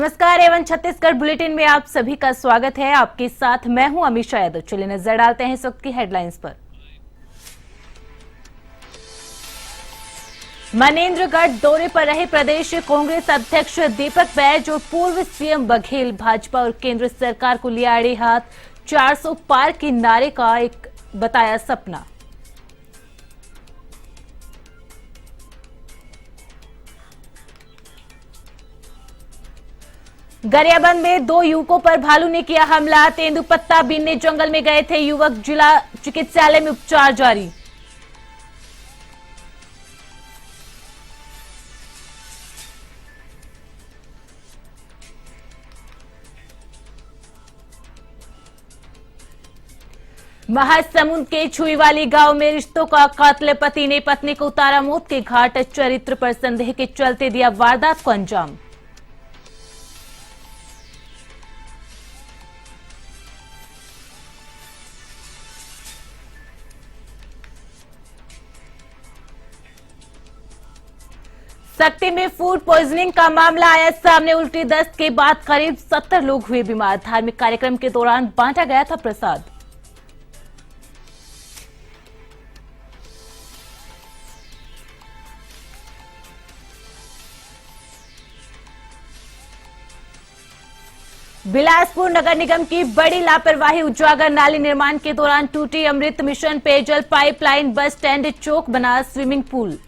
नमस्कार, Avon Chhattisgarh bulletin में आप सभी का स्वागत है। आपके साथ मैं हूं अमीषा यादव। चलिए नजर डालते हैं इस वक्त की हेडलाइंस पर। मनेन्द्रगढ़ दौरे पर रहे प्रदेश कांग्रेस अध्यक्ष दीपक बैज और पूर्व सीएम बघेल। भाजपा और केंद्र सरकार को लिया आड़े हाथ, 400 पार के नारे का एक बताया सपना। गरियाबंद में 2 युवकों पर भालू ने किया हमला। तेंदुपत्ता बीनने जंगल में गए थे युवक, जिला चिकित्सालय में उपचार जारी। महासमुंद के छुईवाली गांव में रिश्तों का कातिल पति ने पत्नी को उतारा मौत के घाट। चरित्र पर संदेह के चलते दिया वारदात को अंजाम। सक्ती में फूड पॉइजनिंग का मामला आया सामने। उल्टी दस्त के बाद करीब 70 लोग हुए बीमार। धार्मिक कार्यक्रम के दौरान बांटा गया था प्रसाद। बिलासपुर नगर निगम की बड़ी लापरवाही उजागर। नाली निर्माण के दौरान टूटी अमृत मिशन पेयजल पाइपलाइन। बस स्टैंड चौक बना स्विमिंग पूल।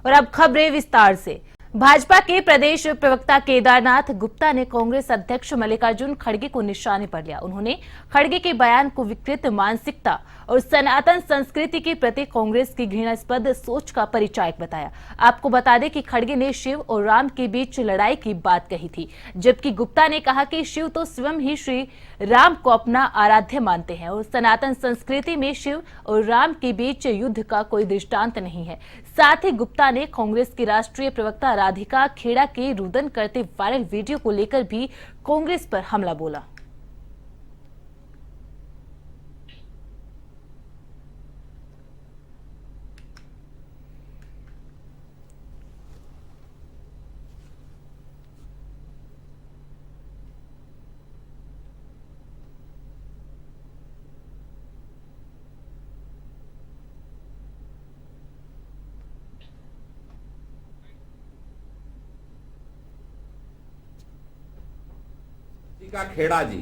और अब खबरें विस्तार से। भाजपा के प्रदेश प्रवक्ता केदारनाथ गुप्ता ने कांग्रेस अध्यक्ष मल्लिकार्जुन खड़गे को निशाने पर लिया। उन्होंने खड़गे के बयान को विकृत मानसिकता और सनातन संस्कृति के प्रति कांग्रेस की घृणास्पद सोच का परिचायक बताया। आपको बता दें कि खड़गे ने शिव और राम के बीच लड़ाई की बात कही थी, जबकि गुप्ता ने कहा कि शिव तो स्वयं ही श्री राम को अपना आराध्य मानते हैं और सनातन संस्कृति में शिव और राम के बीच युद्ध का कोई दृष्टांत नहीं है। साथ ही गुप्ता ने कांग्रेस की राष्ट्रीय प्रवक्ता राधिका खेड़ा के रुदन करते वायरल वीडियो को लेकर भी कांग्रेस पर हमला बोला। का खेड़ा जी,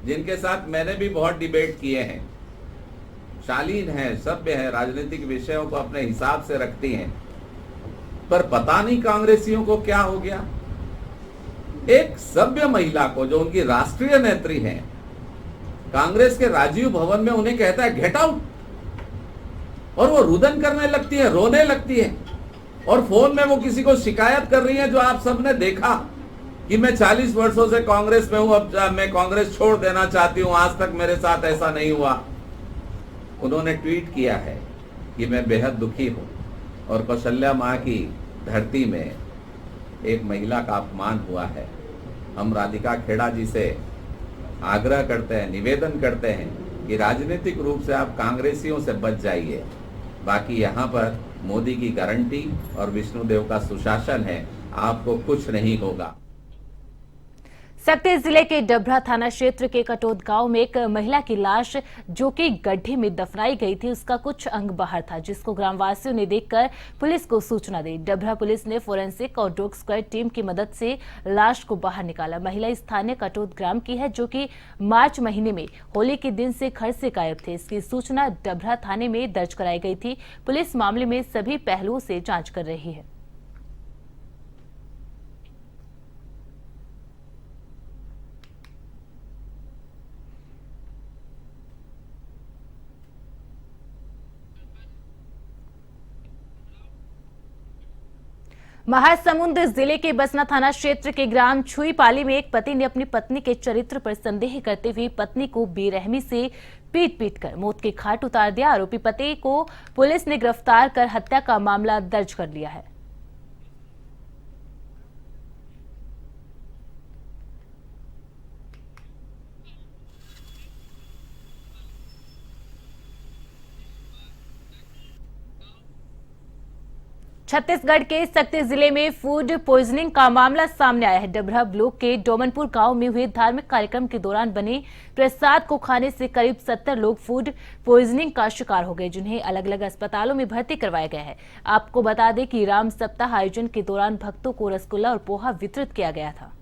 जिनके साथ मैंने भी बहुत डिबेट किए हैं, शालीन है, सभ्य है, राजनीतिक विषयों को अपने हिसाब से रखती हैं, पर पता नहीं कांग्रेसियों को क्या हो गया। एक सभ्य महिला को, जो उनकी राष्ट्रीय नेत्री हैं, कांग्रेस के राजीव भवन में उन्हें कहता है गेट आउट, और वो रुदन करने लगती है, रोने लगती है, और फोन में वो किसी को शिकायत कर रही है, जो आप सबने देखा कि मैं 40 वर्षों से कांग्रेस में हूं, अब मैं कांग्रेस छोड़ देना चाहती हूं, आज तक मेरे साथ ऐसा नहीं हुआ। उन्होंने ट्वीट किया है कि मैं बेहद दुखी हूं और कौशल्या मां की धरती में एक महिला का अपमान हुआ है। हम राधिका खेड़ा जी से आग्रह करते हैं, निवेदन करते हैं कि राजनीतिक रूप से आप कांग्रेसियों से बच जाइए। बाकी यहाँ पर मोदी की गारंटी और विष्णुदेव का सुशासन है, आपको कुछ नहीं होगा। सक्ती जिले के डभरा थाना क्षेत्र के कटोद गांव में एक महिला की लाश, जो कि गड्ढे में दफनाई गई थी, उसका कुछ अंग बाहर था, जिसको ग्रामवासियों ने देखकर पुलिस को सूचना दी। डभरा पुलिस ने फोरेंसिक और डॉग स्क्वाड टीम की मदद से लाश को बाहर निकाला। महिला स्थानीय कटोद ग्राम की है, जो कि मार्च महीने में होली के दिन से घर से गायब थे। इसकी सूचना डभरा थाने में दर्ज कराई गई थी। पुलिस मामले में सभी पहलुओं से जांच कर रही है। महासमुंद जिले के बसना थाना क्षेत्र के ग्राम छुईपाली में एक पति ने अपनी पत्नी के चरित्र पर संदेह करते हुए पत्नी को बेरहमी से पीट कर मौत के घाट उतार दिया। आरोपी पति को पुलिस ने गिरफ्तार कर हत्या का मामला दर्ज कर लिया है। छत्तीसगढ़ के सक्ती जिले में फूड पॉइजनिंग का मामला सामने आया है। डबरा ब्लॉक के डोमनपुर गांव में हुए धार्मिक कार्यक्रम के दौरान बने प्रसाद को खाने से करीब 70 लोग फूड पॉइजनिंग का शिकार हो गए, जिन्हें अलग अलग अस्पतालों में भर्ती करवाया गया है। आपको बता दें कि राम सप्ताह आयोजन के दौरान भक्तों को रसगुल्ला और पोहा वितरित किया गया था।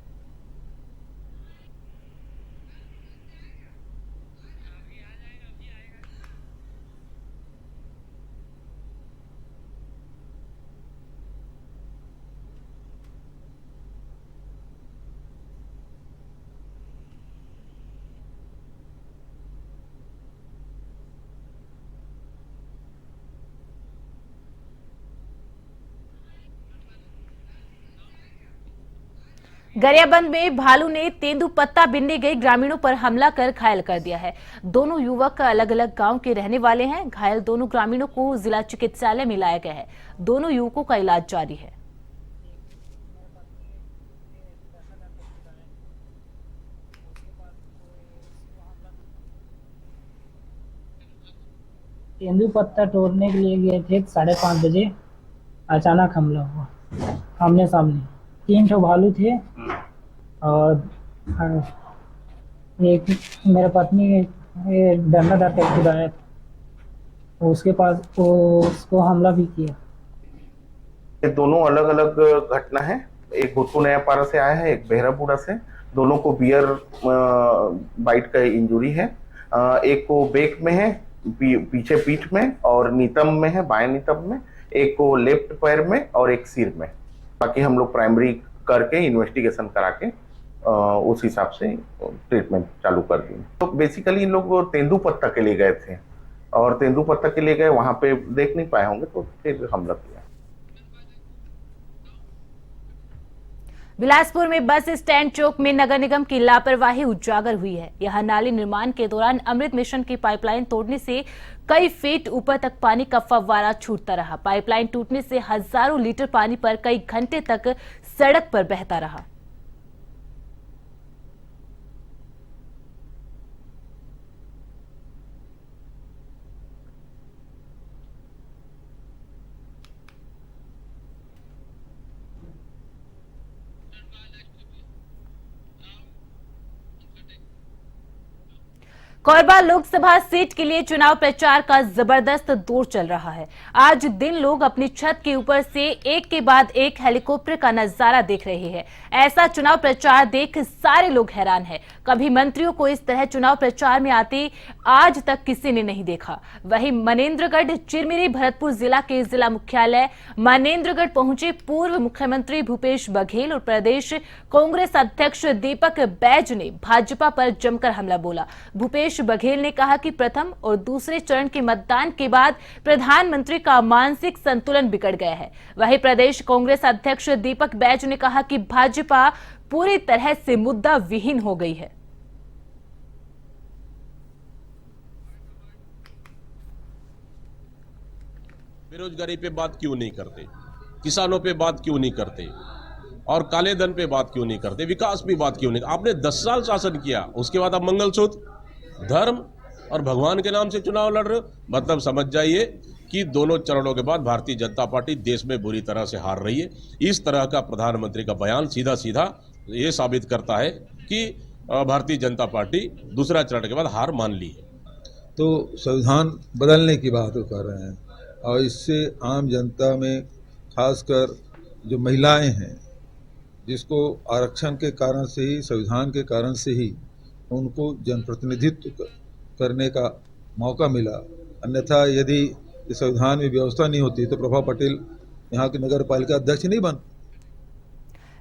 गरियाबंद में भालू ने तेंदुपत्ता बीनने गए ग्रामीणों पर हमला कर घायल कर दिया है। दोनों युवक अलग अलग गांव के रहने वाले हैं। घायल दोनों ग्रामीणों को जिला चिकित्सालय में लाया गया है। दोनों युवकों का इलाज जारी है। तेंदुपत्ता तोड़ने के लिए गए थे 5:30 बजे। अचानक हमला हुआ, आमने सामने 3 ठो भालू थे और एक मेरे पत्नी डंडा धर कर खुदाया, उसके पास उसको हमला भी किया। ये दोनों अलग अलग घटना है। एक भूतपुर नयापारा से आया है, एक बहरापुरा से। दोनों को बियर बाइट का इंजुरी है। एक को बेक में है, पीछे पीठ में, और नीतम में है, बाएं नीतम में। एक को लेफ्ट पैर में और एक सिर में। बाकी हम लोग प्राइमरी करके इन्वेस्टिगेशन करा के उस हिसाब से ट्रीटमेंट चालू कर दिए। तो बेसिकली इन लोग तेंदुपत्ता के लिए गए थे और तेंदुपत्ता के लिए गए, वहां पे देख नहीं पाए होंगे तो फिर हमला किया। बिलासपुर में बस स्टैंड चौक में नगर निगम की लापरवाही उजागर हुई है। यहां नाली निर्माण के दौरान अमृत मिशन की पाइपलाइन तोड़ने से कई फीट ऊपर तक पानी का फव्वारा छूटता रहा। पाइपलाइन टूटने से हजारों लीटर पानी पर कई घंटे तक सड़क पर बहता रहा। कोरबा लोकसभा सीट के लिए चुनाव प्रचार का जबरदस्त दौर चल रहा है। आज दिन लोग अपनी छत के ऊपर से एक के बाद एक हेलीकॉप्टर का नजारा देख रहे हैं। ऐसा चुनाव प्रचार देख सारे लोग हैरान हैं। कभी मंत्रियों को इस तरह चुनाव प्रचार में आते आज तक किसी ने नहीं देखा। वहीं मनेन्द्रगढ़ चिरमिरी भरतपुर जिला के जिला मुख्यालय मनेन्द्रगढ़ पहुंचे पूर्व मुख्यमंत्री भूपेश बघेल और प्रदेश कांग्रेस अध्यक्ष दीपक बैज ने भाजपा पर जमकर हमला बोला। भूपेश बघेल ने कहा कि प्रथम और दूसरे चरण के मतदान के बाद प्रधानमंत्री का मानसिक संतुलन बिगड़ गया है। वहीं प्रदेश कांग्रेस अध्यक्ष दीपक बैज ने कहा कि भाजपा पूरी तरह से मुद्दा विहीन हो गई है। बेरोजगारी पे बात क्यों नहीं करते, किसानों पे बात क्यों नहीं करते, और काले धन पे बात क्यों नहीं करते, विकास पे बात क्यों नहीं। आपने 10 साल शासन किया, उसके बाद आप मंगलसूत्र, धर्म और भगवान के नाम से चुनाव लड़ रहे हो। मतलब समझ जाइए कि दोनों चरणों के बाद भारतीय जनता पार्टी देश में बुरी तरह से हार रही है। इस तरह का प्रधानमंत्री का बयान सीधा सीधा ये साबित करता है कि भारतीय जनता पार्टी दूसरा चरण के बाद हार मान ली है। तो संविधान बदलने की बात कर रहे हैं और इससे आम जनता में खासकर जो महिलाएं हैं, जिसको आरक्षण के कारण से ही, संविधान के कारण से ही उनको जनप्रतिनिधित्व करने का मौका मिला। अन्यथा यदि इस संविधान में व्यवस्था नहीं होती तो प्रभा पटेल यहाँ के नगर पालिका अध्यक्ष नहीं बन।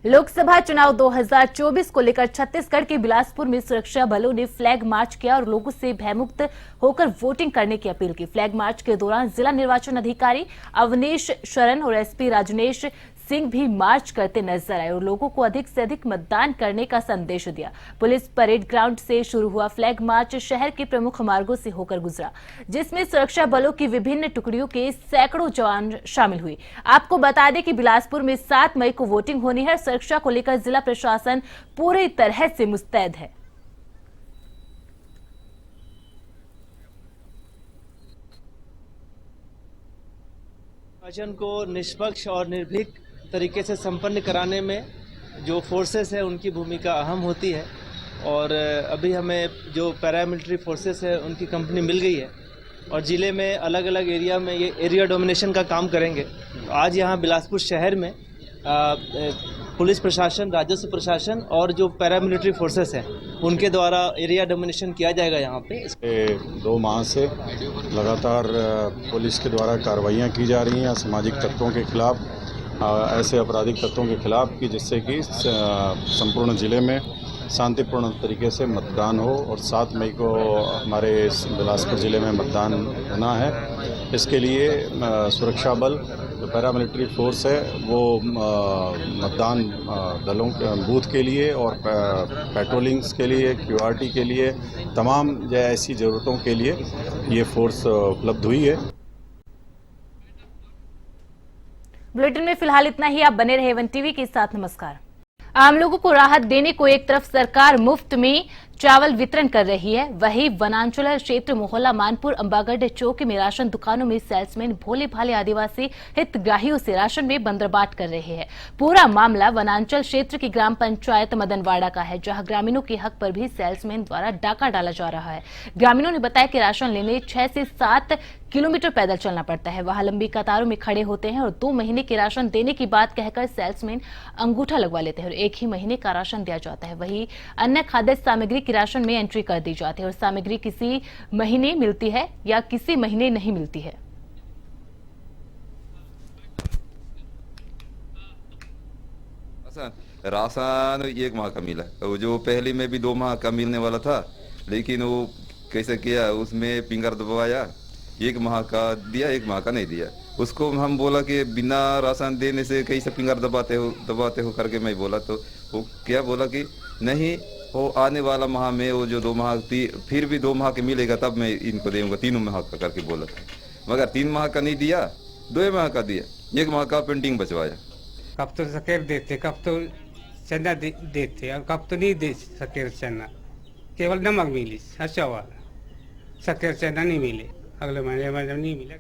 लोकसभा चुनाव 2024 को लेकर छत्तीसगढ़ के बिलासपुर में सुरक्षा बलों ने फ्लैग मार्च किया और लोगों से भयमुक्त होकर वोटिंग करने की अपील की। फ्लैग मार्च के दौरान जिला निर्वाचन अधिकारी अवनीश शरण और एसपी राजनेश सिंह भी मार्च करते नजर आए और लोगों को अधिक से अधिक मतदान करने का संदेश दिया। पुलिस परेड ग्राउंड से शुरू हुआ फ्लैग मार्च शहर के प्रमुख मार्गों से होकर गुजरा, जिसमें सुरक्षा बलों की विभिन्न टुकड़ियों के सैकड़ों जवान शामिल हुए। आपको बता दें कि बिलासपुर में 7 मई को वोटिंग होनी है। सुरक्षा को लेकर जिला प्रशासन पूरी तरह से मुस्तैद है। निर्वाचन को निष्पक्ष और निर्भीक तरीके से संपन्न कराने में जो फोर्सेस है उनकी भूमिका अहम होती है और अभी हमें जो पैरामिलिट्री फोर्सेस है उनकी कंपनी मिल गई है और ज़िले में अलग अलग एरिया में ये एरिया डोमिनेशन का काम करेंगे। आज यहाँ बिलासपुर शहर में पुलिस प्रशासन, राजस्व प्रशासन और जो पैरामिलिट्री फोर्सेस हैं उनके द्वारा एरिया डोमिनेशन किया जाएगा। यहाँ पे 2 माह से लगातार पुलिस के द्वारा कार्रवाइयाँ की जा रही हैं असामाजिक तत्वों के खिलाफ, ऐसे आपराधिक तत्वों के खिलाफ कि जिससे कि संपूर्ण ज़िले में शांतिपूर्ण तरीके से मतदान हो और 7 मई को हमारे बिलासपुर ज़िले में मतदान होना है। इसके लिए सुरक्षा बल, जो पैरामिलिट्री फोर्स है, वो मतदान दलों के बूथ के लिए और पेट्रोलिंग्स के लिए, QRT के लिए, तमाम ऐसी ज़रूरतों के लिए ये फोर्स उपलब्ध हुई है। बुलेटिन में फिलहाल इतना ही। आप बने रहे वन टीवी के साथ। नमस्कार। आम लोगों को राहत देने को एक तरफ सरकार मुफ्त में चावल वितरण कर रही है, वहीं वनांचल क्षेत्र मोहल्ला मानपुर अंबागढ़ चौकी में राशन दुकानों में सेल्समैन भोले भाले आदिवासी हितग्राहियों से राशन में बंदरबाट कर रहे हैं। पूरा मामला वनांचल क्षेत्र की ग्राम पंचायत मदनवाड़ा का है, जहां ग्रामीणों के हक पर भी सेल्समैन द्वारा डाका डाला जा रहा है। ग्रामीणों ने बताया कि राशन लेने 6 से 7 किलोमीटर पैदल चलना पड़ता है, वहां लंबी कतारों में खड़े होते हैं और 2 महीने के राशन देने की बात कहकर सेल्समैन अंगूठा लगवा लेते हैं और 1 ही महीने का राशन दिया जाता है। वहीं अन्य खाद्य सामग्री की राशन में एंट्री कर दी जाती है और सामग्री किसी महीने मिलती है या किसी महीने नहीं मिलती है। राशन 1 माह का मिला, जो पहले में भी 2 माह का मिलने वाला था, लेकिन वो कैसे किया, उसमें फिंगर दबाया, 1 माह का दिया, 1 माह का नहीं दिया। उसको हम बोला कि बिना राशन देने से कैसे फिंगर दबाते हो करके मैं बोला, तो वो क्या बोला कि नहीं, वो आने वाला माह में वो जो 2 माह फिर भी 2 माह के मिलेगा तब मैं इनको दूंगा, 3 माह का करके बोला था। मगर 3 माह का नहीं दिया, 2 माह का दिया, 1 माह का पेंटिंग बचवाया। कब तो शक्कर देते, कब तो चना देते और कब तो नहीं दे शक्कर चना, केवल नमक मिली, अच्छा वाला शक्कर चना नहीं मिले। अगले महीने में जब नहीं मिला